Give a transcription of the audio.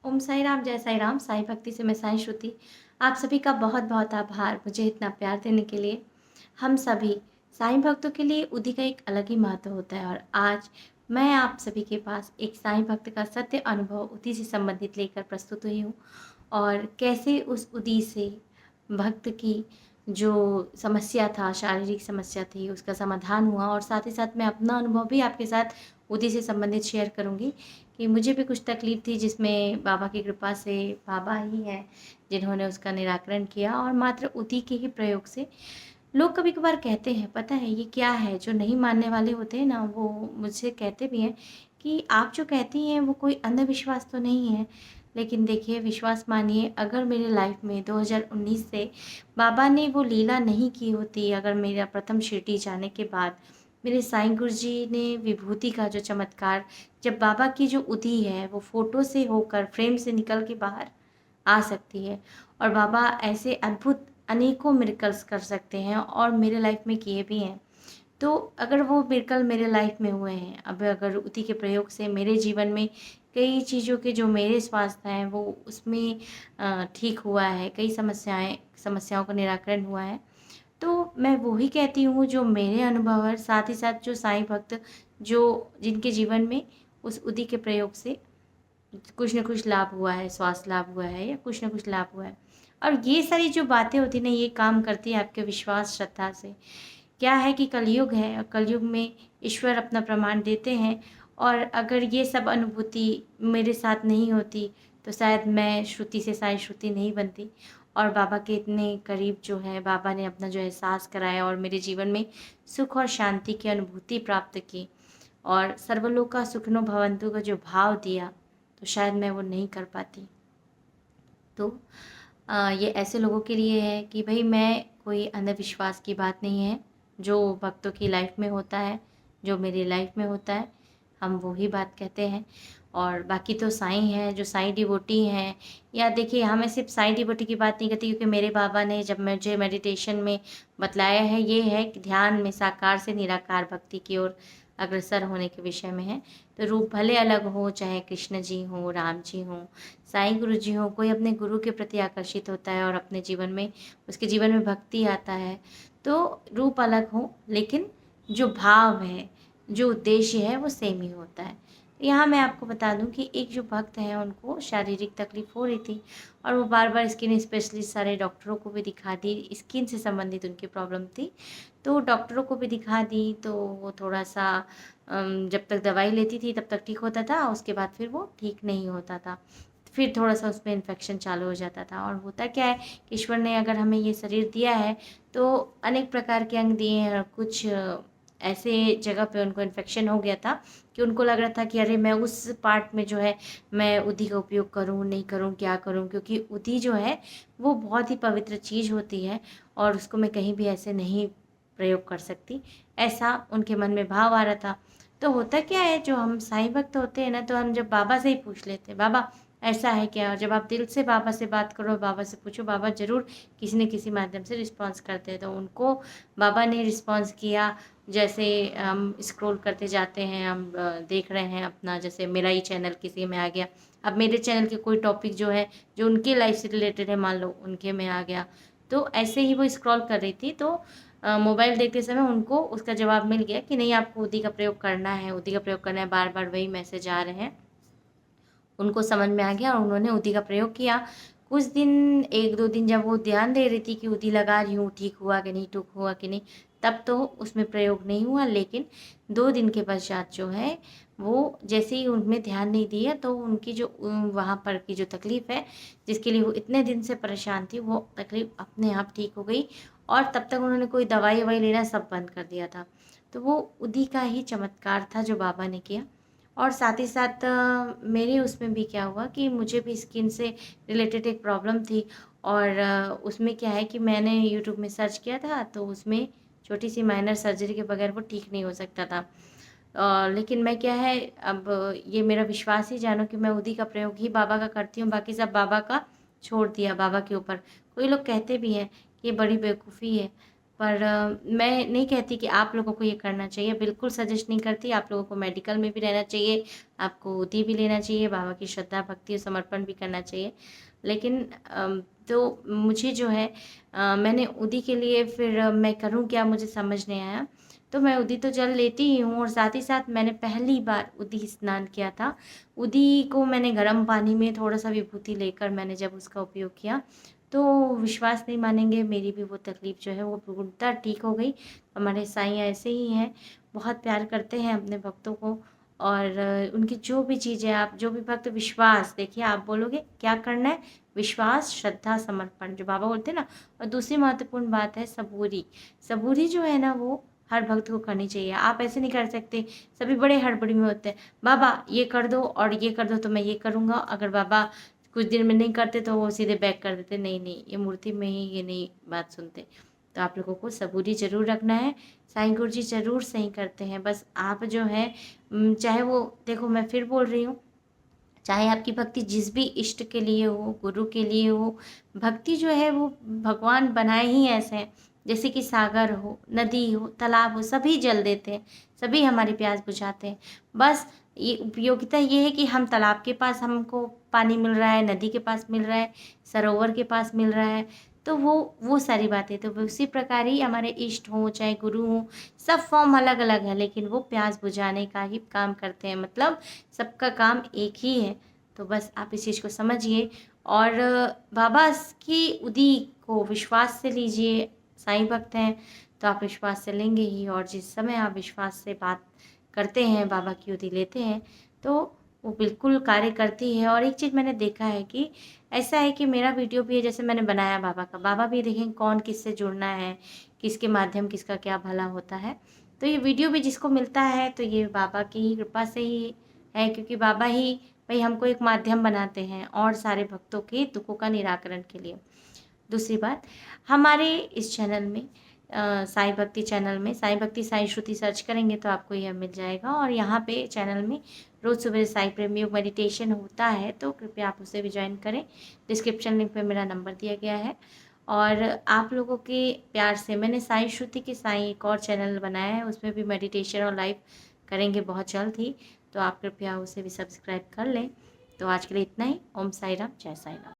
ओम साई राम, जय साई राम, साईं भक्ति से मैं साईं श्रुति। आप सभी का बहुत-बहुत आभार मुझे इतना प्यार देने के लिए। हम सभी साईं भक्तों के लिए उदी का एक अलग ही महत्व होता है और आज मैं आप सभी के पास एक साईं भक्त का सत्य अनुभव उदी से संबंधित लेकर प्रस्तुत हुई हूँ और कैसे उस उदी से भक्त की जो समस्या था, शारीरिक समस्या थी, उसका समाधान हुआ और साथ ही साथ मैं अपना अनुभव भी आपके साथ उदी से संबंधित शेयर करूँगी कि मुझे भी कुछ तकलीफ़ थी जिसमें बाबा की कृपा से बाबा ही हैं जिन्होंने उसका निराकरण किया और मात्र उदी के ही प्रयोग से। लोग कभी-कभार कहते हैं, पता है ये क्या है? जो नहीं मानने वाले होते हैं ना, वो मुझसे कहते भी हैं कि आप जो कहती हैं वो कोई अंधविश्वास तो नहीं है। लेकिन देखिए विश्वास मानिए, अगर मेरे लाइफ़ में 2019 से बाबा ने वो लीला नहीं की होती, अगर मेरा प्रथम शिरडी जाने के बाद मेरे साईं गुरुजी ने विभूति का जो चमत्कार, जब बाबा की जो उदी है वो फ़ोटो से होकर फ्रेम से निकल के बाहर आ सकती है और बाबा ऐसे अद्भुत अनेकों मिरेकल्स कर सकते हैं और मेरे लाइफ में किए भी हैं। तो अगर वो मिरेकल मेरे लाइफ में हुए हैं, अब अगर उसी के प्रयोग से मेरे जीवन में कई चीज़ों के जो मेरे स्वास्थ्य हैं वो उसमें ठीक हुआ है, कई समस्याओं का निराकरण हुआ है। तो मैं वो ही कहती हूँ जो मेरे अनुभव है, साथ ही साथ जो साईं भक्त जो जिनके जीवन में उस उदी के प्रयोग से कुछ न कुछ लाभ हुआ है, स्वास्थ्य लाभ हुआ है या कुछ न कुछ लाभ हुआ है। और ये सारी जो बातें होती हैं ना, ये काम करती है आपके विश्वास, श्रद्धा से। क्या है कि कलयुग है और कलयुग में ईश्वर अपना प्रमाण देते हैं और अगर ये सब अनुभूति मेरे साथ नहीं होती, तो शायद मैं श्रुति से साईं श्रुति नहीं बनती और बाबा के इतने करीब जो है, बाबा ने अपना जो एहसास कराया और मेरे जीवन में सुख और शांति की अनुभूति प्राप्त की और सर्वलोका सुखिनो भवन्तु का जो भाव दिया, तो शायद मैं वो नहीं कर पाती। तो ये ऐसे लोगों के लिए है कि भई मैं कोई अंधविश्वास की बात नहीं है, जो भक्तों की लाइफ में होता है, जो मेरी लाइफ में होता है, हम वो ही बात कहते हैं। और बाकी तो साईं हैं, जो साईं डिवोटी हैं या देखिए हाँ, मैं सिर्फ साईं डिवोटी की बात नहीं करती क्योंकि मेरे बाबा ने जब मुझे मेडिटेशन में बतलाया है, ये है कि ध्यान में साकार से निराकार भक्ति की ओर अग्रसर होने के विषय में है। तो रूप भले अलग हो, चाहे कृष्ण जी हों, राम जी हों, साईं गुरु जी हों, कोई अपने गुरु के प्रति आकर्षित होता है और अपने जीवन में उसके जीवन में भक्ति आता है। तो रूप अलग हो लेकिन जो भाव है, जो उद्देश्य है वो सेम ही होता है। यहाँ मैं आपको बता दूँ कि एक जो भक्त हैं उनको शारीरिक तकलीफ़ हो रही थी और वो बार-बार स्किन स्पेशलिस्ट सारे डॉक्टरों को भी दिखा दी, स्किन से संबंधित उनकी प्रॉब्लम थी। तो डॉक्टरों को भी दिखा दी तो वो थोड़ा-सा जब तक दवाई लेती थी तब तक ठीक होता था, उसके बाद फिर वो ठीक नहीं होता था। फिर थोड़ा-सा उसमें इन्फेक्शन चालू हो जाता था और होता क्या है कि ईश्वर ने अगर हमें ये शरीर दिया है, तो अनेक प्रकार के अंग दिए हैं और कुछ ऐसे जगह पे उनको इन्फेक्शन हो गया था कि उनको लग रहा था कि अरे मैं उस पार्ट में जो है मैं उदी का उपयोग करूँ, नहीं करूँ, क्या करूँ? क्योंकि उदी जो है वो बहुत ही पवित्र चीज़ होती है और उसको मैं कहीं भी ऐसे नहीं प्रयोग कर सकती, ऐसा उनके मन में भाव आ रहा था। तो होता क्या है, जो हम साईं भक्त होते हैं ना, तो हम जब बाबा से ही पूछ लेते हैं, बाबा ऐसा है क्या? और जब आप दिल से बाबा से बात करो, बाबा से पूछो, बाबा ज़रूर किसी न किसी माध्यम से रिस्पॉन्स करते हैं। तो उनको बाबा ने रिस्पॉन्स किया, जैसे हम स्क्रॉल करते जाते हैं, हम देख रहे हैं अपना, जैसे मेरा ही चैनल किसी में आ गया। अब मेरे चैनल के कोई टॉपिक जो है, जो उनके लाइफ़ से रिलेटेड है, मान लो उनके में आ गया। तो ऐसे ही वो स्क्रॉल कर रही थी, तो मोबाइल देखते समय उनको उसका जवाब मिल गया कि नहीं, आपको उदी का प्रयोग करना है, उदी का प्रयोग करना है, बार-बार वही मैसेज आ रहे हैं। उनको समझ में आ गया और उन्होंने उदी का प्रयोग किया। कुछ दिन 1-2 दिन जब वो ध्यान दे रही थी कि उदी लगा रही हूँ, ठीक हुआ कि नहीं, ठीक हुआ कि नहीं, तब तो उसमें प्रयोग नहीं हुआ। लेकिन 2 दिन के पश्चात जो है, वो जैसे ही उनमें ध्यान नहीं दिया तो उनकी जो वहाँ पर की जो तकलीफ़ है, जिसके लिए वो इतने दिन से परेशान थी, वो तकलीफ़ अपने आप ठीक हो गई और तब तक उन्होंने कोई दवाई-ववाई लेना सब बंद कर दिया था। तो वो उदी का ही चमत्कार था जो बाबा ने किया। और साथ ही साथ मेरे उसमें भी क्या हुआ कि मुझे भी स्किन से रिलेटेड एक प्रॉब्लम थी और उसमें क्या है कि मैंने यूट्यूब में सर्च किया था, तो उसमें छोटी सी माइनर सर्जरी के बगैर वो ठीक नहीं हो सकता था। लेकिन मैं क्या है, अब ये मेरा विश्वास ही जानो कि मैं उदी का प्रयोग ही बाबा का करती हूँ, बाकी सब बाबा का छोड़ दिया, बाबा के ऊपर। कोई लोग कहते भी हैं कि ये बड़ी बेवकूफ़ी है, पर मैं नहीं कहती कि आप लोगों को ये करना चाहिए, बिल्कुल सजेस्ट नहीं करती। आप लोगों को मेडिकल में भी रहना चाहिए, आपको उदी भी लेना चाहिए, बाबा की श्रद्धा, भक्ति और समर्पण भी करना चाहिए। लेकिन तो मुझे जो है मैंने उदी के लिए फिर मैं करूँ क्या, मुझे समझ नहीं आया। तो मैं उदी तो जल लेती ही हूँ और साथ ही साथ मैंने पहली बार उदी स्नान किया था। उदी को मैंने गर्म पानी में थोड़ा-सा विभूति लेकर मैंने जब उसका उपयोग किया, तो विश्वास नहीं मानेंगे, मेरी भी वो तकलीफ़ जो है वो पूर्णतः ठीक हो गई। हमारे साईं ऐसे ही हैं, बहुत प्यार करते हैं अपने भक्तों को और उनकी जो भी चीज़ें, आप जो भी भक्त विश्वास, देखिए आप बोलोगे क्या करना है? विश्वास, श्रद्धा, समर्पण, जो बाबा बोलते हैं ना। और दूसरी महत्वपूर्ण बात है सबूरी। सबूरी जो है ना वो हर भक्त को करनी चाहिए। आप ऐसे नहीं कर सकते, सभी बड़े हड़बड़ी में होते हैं, बाबा ये कर दो और ये कर दो तो मैं ये करूँगा, अगर बाबा कुछ दिन में नहीं करते तो वो सीधे बैक कर देते, नहीं नहीं ये मूर्ति में ही ये नहीं बात सुनते। तो आप लोगों को सबूरी ज़रूर रखना है। साईं गुरुजी ज़रूर सही करते हैं, बस आप जो है चाहे वो, देखो मैं फिर बोल रही हूँ, चाहे आपकी भक्ति जिस भी इष्ट के लिए हो, गुरु के लिए हो, भक्ति जो है वो भगवान बनाए ही ऐसे हैं, जैसे कि सागर हो, नदी हो, तालाब हो, सभी जल देते हैं, सभी हमारी प्यास बुझाते हैं। बस ये उपयोगिता ये है कि हम तालाब के पास हमको पानी मिल रहा है, नदी के पास मिल रहा है, सरोवर के पास मिल रहा है, तो वो सारी बातें। तो उसी प्रकार ही हमारे इष्ट हों, चाहे गुरु हों, सब फॉर्म अलग-अलग है, लेकिन वो प्यास बुझाने का ही काम करते हैं, मतलब सबका काम एक ही है। तो बस आप इस चीज़ को समझिए और बाबा की उदी को विश्वास से लीजिए। साईं भक्त हैं तो आप विश्वास से लेंगे ही, और जिस समय आप विश्वास से बात करते हैं, बाबा की उदी लेते हैं, तो वो बिल्कुल कार्य करती है। और एक चीज़ मैंने देखा है कि ऐसा है कि मेरा वीडियो भी है, जैसे मैंने बनाया बाबा का, बाबा भी देखें कौन किससे जुड़ना है, किसके माध्यम किसका क्या भला होता है। तो ये वीडियो भी जिसको मिलता है तो ये बाबा की ही कृपा से ही है, क्योंकि बाबा ही भई हमको एक माध्यम बनाते हैं और सारे भक्तों के दुखों का निराकरण के लिए। दूसरी बात, हमारे इस चैनल में साईं भक्ति चैनल में साईं भक्ति साईं श्रुति सर्च करेंगे तो आपको यह मिल जाएगा, और यहाँ पे चैनल में रोज़ सुबह साईं प्रेम योग मेडिटेशन होता है, तो कृपया आप उसे भी ज्वाइन करें। डिस्क्रिप्शन लिंक पे मेरा नंबर दिया गया है। और आप लोगों के प्यार से मैंने साईं श्रुति के साईं एक और चैनल बनाया है, उसमें भी मेडिटेशन और लाइव करेंगे बहुत जल्द ही, तो आप कृपया उसे भी सब्सक्राइब कर लें। तो आज के लिए इतना ही। ओम साई राम, जय साई राम।